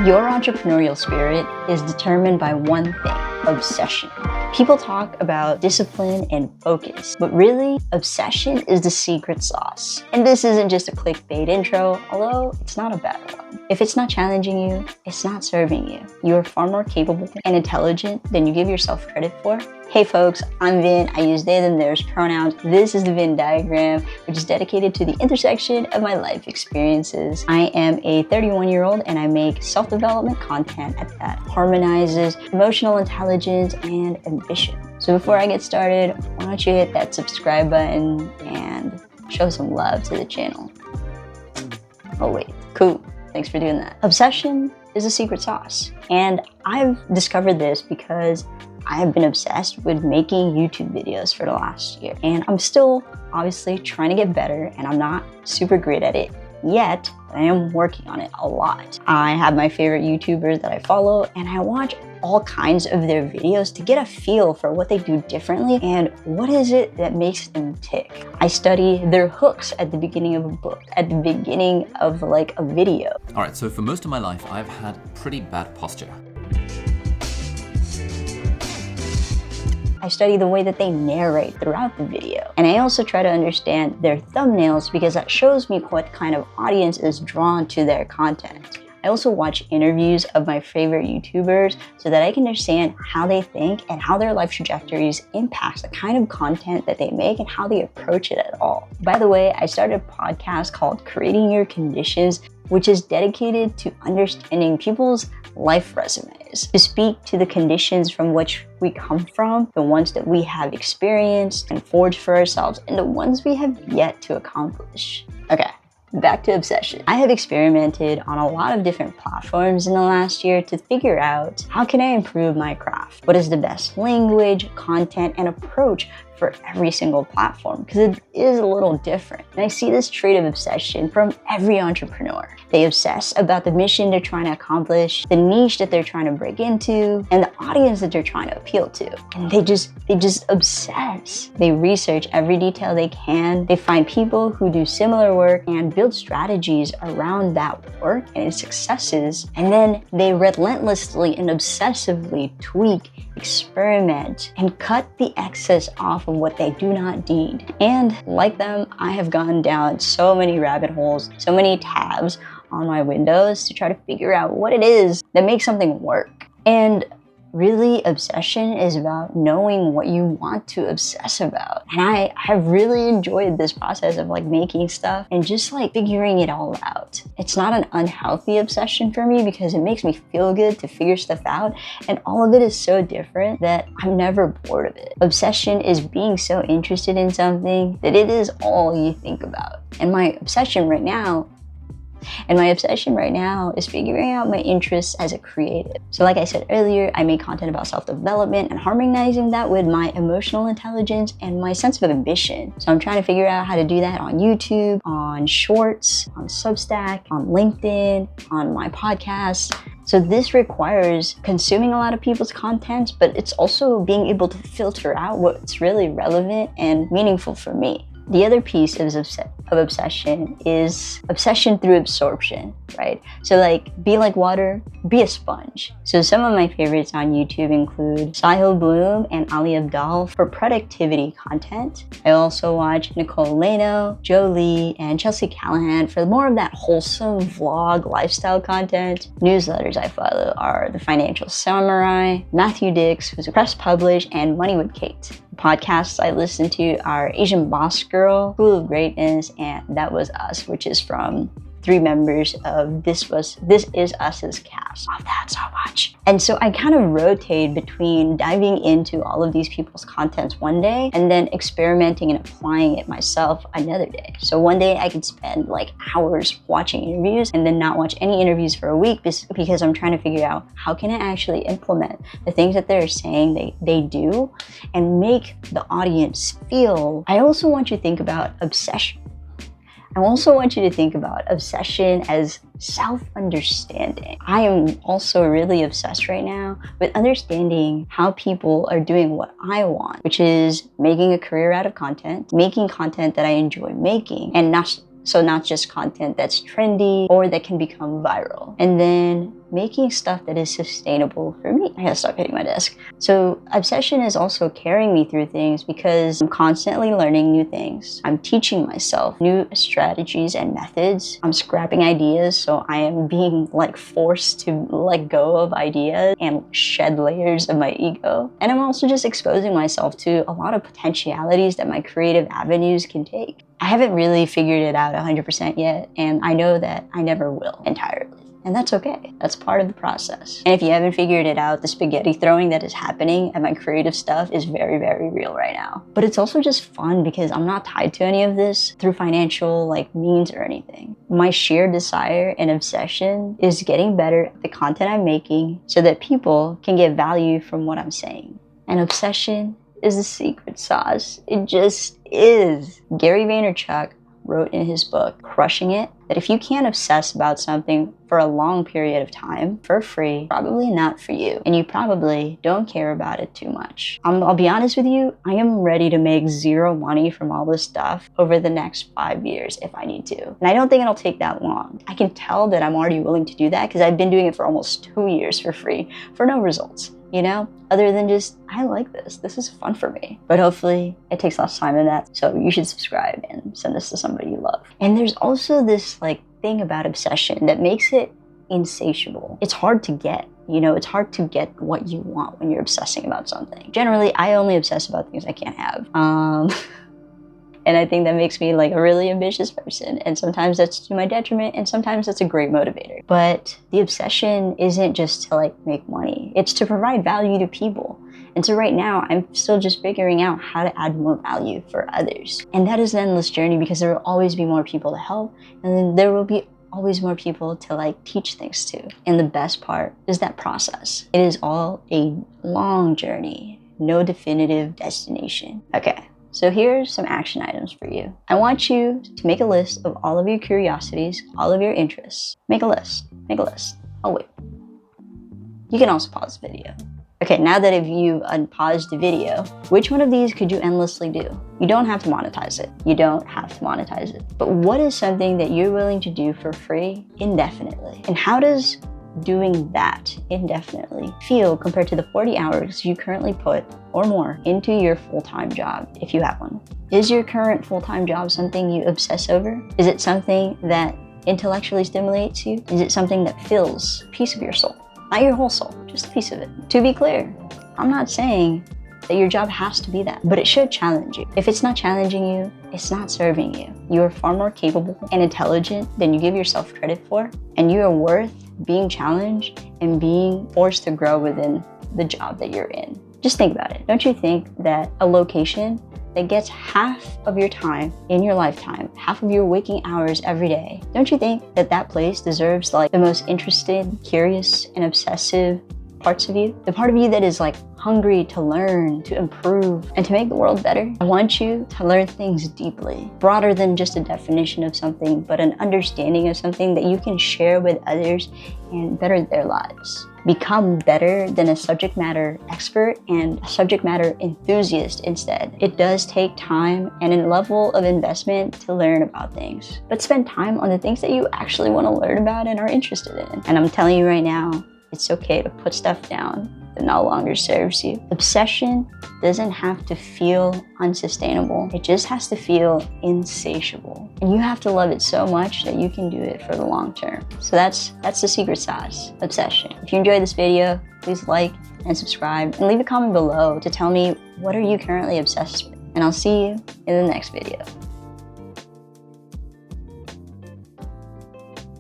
Your entrepreneurial spirit is determined by one thing: obsession. People talk about discipline and focus, but really, obsession is the secret sauce. And this isn't just a clickbait intro, although it's not a bad one. If it's not challenging you, it's not serving you. You are far more capable and intelligent than you give yourself credit for. Hey folks, I'm Vin. I use they, them, theirs pronouns. This is the Venn diagram, which is dedicated to the intersection of my life experiences. I am a 31-year-old and I make self-development content that harmonizes emotional intelligence and ambition. So before I get started, why don't you hit that subscribe button and show some love to the channel. Oh wait, cool. Thanks for doing that. Obsession is a secret sauce. And I've discovered this because I have been obsessed with making YouTube videos for the last year. And I'm still obviously trying to get better, and I'm not super great at it yet, but I am working on it a lot. I have my favorite YouTubers that I follow, and I watch all kinds of their videos to get a feel for what they do differently and what is it that makes them tick. I study their hooks at the beginning of a book, at the beginning of like a video. All right, so for most of my life, I've had pretty bad posture. I study the way that they narrate throughout the video. And I also try to understand their thumbnails because that shows me what kind of audience is drawn to their content. I also watch interviews of my favorite YouTubers so that I can understand how they think and how their life trajectories impact the kind of content that they make and how they approach it at all. By the way, I started a podcast called Creating Your Conditions, which is dedicated to understanding people's life resumes, to speak to the conditions from which we come from, the ones that we have experienced and forged for ourselves, and the ones we have yet to accomplish. Okay, back to obsession. I have experimented on a lot of different platforms in the last year to figure out how can I improve my craft? What is the best language, content, and approach for every single platform, because it is a little different. And I see this trait of obsession from every entrepreneur. They obsess about the mission they're trying to accomplish, the niche that they're trying to break into, and the audience that they're trying to appeal to. And they just obsess. They research every detail they can. They find people who do similar work and build strategies around that work and its successes. And then they relentlessly and obsessively tweak, experiment, and cut the excess off of what they do not need. And like them, I have gone down so many rabbit holes, so many tabs on my windows to try to figure out what it is that makes something work. And really, obsession is about knowing what you want to obsess about. And I have really enjoyed this process of like making stuff and just like figuring it all out. It's not an unhealthy obsession for me because it makes me feel good to figure stuff out, and all of it is so different that I'm never bored of it. Obsession is being so interested in something that it is all you think about. And my obsession right now is figuring out my interests as a creative. So like I said earlier, I make content about self-development and harmonizing that with my emotional intelligence and my sense of ambition. So I'm trying to figure out how to do that on YouTube, on Shorts, on Substack, on LinkedIn, on my podcast. So this requires consuming a lot of people's content, but it's also being able to filter out what's really relevant and meaningful for me. The other piece of obsession is obsession through absorption, right? So like, be like water, be a sponge. So some of my favorites on YouTube include Sahil Bloom and Ali Abdaal for productivity content. I also watch Nicole Lano, Joe Lee, and Chelsea Callahan for more of that wholesome vlog lifestyle content. Newsletters I follow are The Financial Samurai, Matthew Dix, who's a press publish, and Money with Kate. Podcasts I listen to are Asian Boss Girl, School of Greatness, and That Was Us, which is from 3 members of This Is Us's cast. Love that so much. And so I kind of rotate between diving into all of these people's contents one day and then experimenting and applying it myself another day. So one day I could spend like hours watching interviews and then not watch any interviews for a week because I'm trying to figure out how can I actually implement the things that they're saying they do and make the audience feel. I also want you to think about obsession as self-understanding. I am also really obsessed right now with understanding how people are doing what I want, which is making a career out of content, making content that I enjoy making, and not So not just content that's trendy or that can become viral. And then making stuff that is sustainable for me. I gotta stop hitting my desk. So obsession is also carrying me through things because I'm constantly learning new things. I'm teaching myself new strategies and methods. I'm scrapping ideas, so I am being like forced to let go of ideas and shed layers of my ego. And I'm also just exposing myself to a lot of potentialities that my creative avenues can take. I haven't really figured it out 100% yet, and I know that I never will entirely. And that's okay. That's part of the process. And if you haven't figured it out, the spaghetti throwing that is happening at my creative stuff is very, very real right now. But it's also just fun because I'm not tied to any of this through financial means or anything. My sheer desire and obsession is getting better at the content I'm making so that people can get value from what I'm saying. And obsession is the secret sauce. It just is. Gary Vaynerchuk wrote in his book, Crushing It, that if you can't obsess about something for a long period of time for free, probably not for you. And you probably don't care about it too much. I'll be honest with you, I am ready to make zero money from all this stuff over the next 5 years if I need to. And I don't think it'll take that long. I can tell that I'm already willing to do that because I've been doing it for almost 2 years for free for no results. You know, other than just, I like this. This is fun for me. But hopefully it takes less time than that. So you should subscribe and send this to somebody you love. And there's also this thing about obsession that makes it insatiable. It's hard to get. You know, it's hard to get what you want when you're obsessing about something. Generally, I only obsess about things I can't have. And I think that makes me a really ambitious person. And sometimes that's to my detriment, and sometimes that's a great motivator. But the obsession isn't just to make money. It's to provide value to people. And so right now, I'm still just figuring out how to add more value for others. And that is an endless journey because there will always be more people to help. And then there will be always more people to teach things to. And the best part is that process. It is all a long journey, no definitive destination. Okay. So here's some action items for you. I want you to make a list of all of your curiosities, all of your interests. Make a list. Make a list. Oh wait. You can also pause the video. Okay, now that if you unpaused the video, which one of these could you endlessly do? You don't have to monetize it. You don't have to monetize it. But what is something that you're willing to do for free indefinitely? And how does doing that indefinitely feel compared to the 40 hours you currently put or more into your full-time job, if you have one? Is your current full-time job something you obsess over? Is it something that intellectually stimulates you? Is it something that fills a piece of your soul? Not your whole soul, just a piece of it. To be clear, I'm not saying that your job has to be that, but it should challenge you. If it's not challenging you, it's not serving you. You are far more capable and intelligent than you give yourself credit for, and you are worth being challenged and being forced to grow within the job that you're in. Just think about it. Don't you think that a location that gets half of your time in your lifetime, half of your waking hours every day, don't you think that that place deserves the most interested, curious, and obsessive parts of you? The part of you that is hungry to learn, to improve, and to make the world better? I want you to learn things deeply, broader than just a definition of something, but an understanding of something that you can share with others and better their lives. Become better than a subject matter expert and a subject matter enthusiast instead. It does take time and a level of investment to learn about things, but spend time on the things that you actually want to learn about and are interested in. And I'm telling you right now, it's okay to put stuff down that no longer serves you. Obsession doesn't have to feel unsustainable. It just has to feel insatiable. And you have to love it so much that you can do it for the long term. So that's the secret sauce, obsession. If you enjoyed this video, please like and subscribe and leave a comment below to tell me what are you currently obsessed with. And I'll see you in the next video.